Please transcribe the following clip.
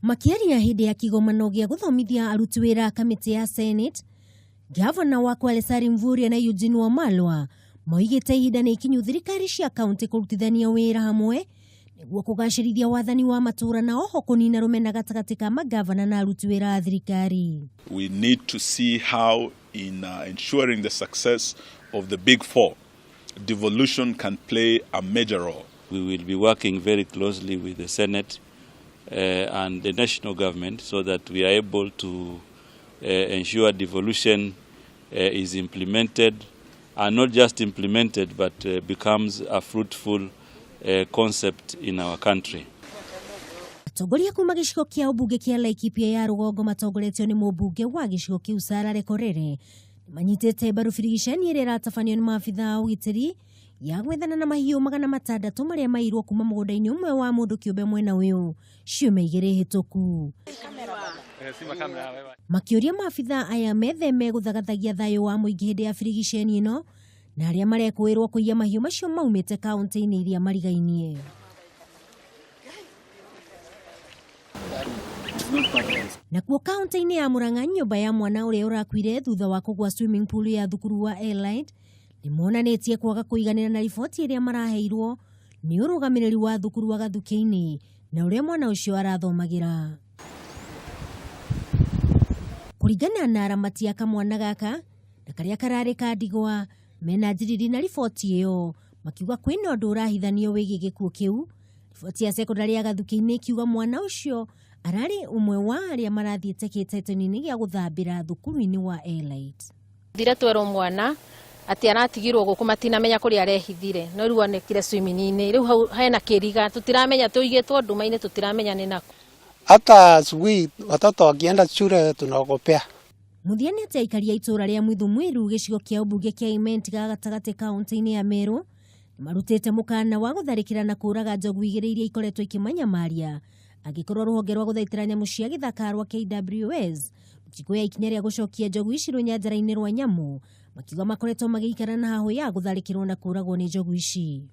Makiaria hindi ya kigomano gya guthomithia aruti wira kamiti ya Senate, Gavana wa Kwale Mvurya na Eugene Wamalwa moigite ihinda ni ikinyu thirikari cia kaunti kurutithania wira hamwe niguo kugacirithia wathani wa matura na oho kunina rumena gatagati ka magavana na aruti wira a thirikari. We need to see how in ensuring the success of the Big Four, devolution can play a major role. We will be working very closely with the Senate and the national government so that we are able to ensure devolution is implemented, and not just implemented but becomes a fruitful concept in our country. Atongoria kuma gicigo kia ubunge kia Laikipia ya Rugongo matongoretio ni mubunge wa gicigo kiu Sarah Lekorere manyitete mbaru birigicani iria iratabanio ni maabitha a ugitiri ya gwethana na mahiũ 600 maria mairwo kuma mũgũnda-inĩ ũmwe wa mũndũ kĩũmbe mwena ũyũ ciumia 2 hĩtũku. Makĩũria maabitha aya metheme gũthagathagia thayũ wa mũingĩ hĩndĩ ya birigicani ĩno na arĩa marekũĩrwo kũiya mahiũ macio maumĩte kaunti-inĩ iria marigainie. Nakuo kaunti-inĩ ya Murang'a nyũmba ya mwana ũrĩa ũrakuire thutha wa kũgwa swimming pool ya thukuru wa Elite nimonanĩtie kwaga kũiganĩra na riboti iria maraheirwo nĩ ũrũgamĩrĩri wa thukuru wa Gathuki-inĩ na ũrĩa mwana ũcio arathomagira. Kũringana na aramati ya kamwana gaka na karĩa kararĩ ka ndigwa mena njiriri na riboti ĩyo makiuga kwĩna ũndũ ũrahithanio wĩgiĩ gĩkuũ kĩu. Riboti ya sekondari ya Gathuki-inĩ ikiuga mwana ũcio ararĩ ũmwe wa arĩa marathiĩte kĩhĩtahĩtano-inĩ gĩa gũthambĩra thukuru-inĩ wa Elite. Thire twerwo mwana ati aratigirwo guku matinamenya kũrĩa arehithire no rĩu onekire swimming-inĩ rĩu hau hena kĩriga tutiramenya tũigĩtwo nduma-inĩ tutiramenya nĩ nako. Hata asubuhi watoto wakienda shule tunaogopea. Muthiani ati aikari a itũra rĩa Mwithu gĩcigo kĩa ubunge kĩa Imenti gatagatĩ kaunti-inĩ ya Meru marutĩte mũkana wa gũtharĩkĩra na kũraga njogu igĩrĩ iria ikoretwo ikĩmanyamaria angĩkorwo rũhonge rwa gũthaitĩra nyamũ cia gĩthaka rwa KWS rũtikuoya ikinya rĩa gũcokia njogu ici rũnyanjara-inĩ rwa nyamũ makiuga makoretwo magĩikara na hahũ ya gũtharĩkĩrwo na kũragwo nĩ njogu ici.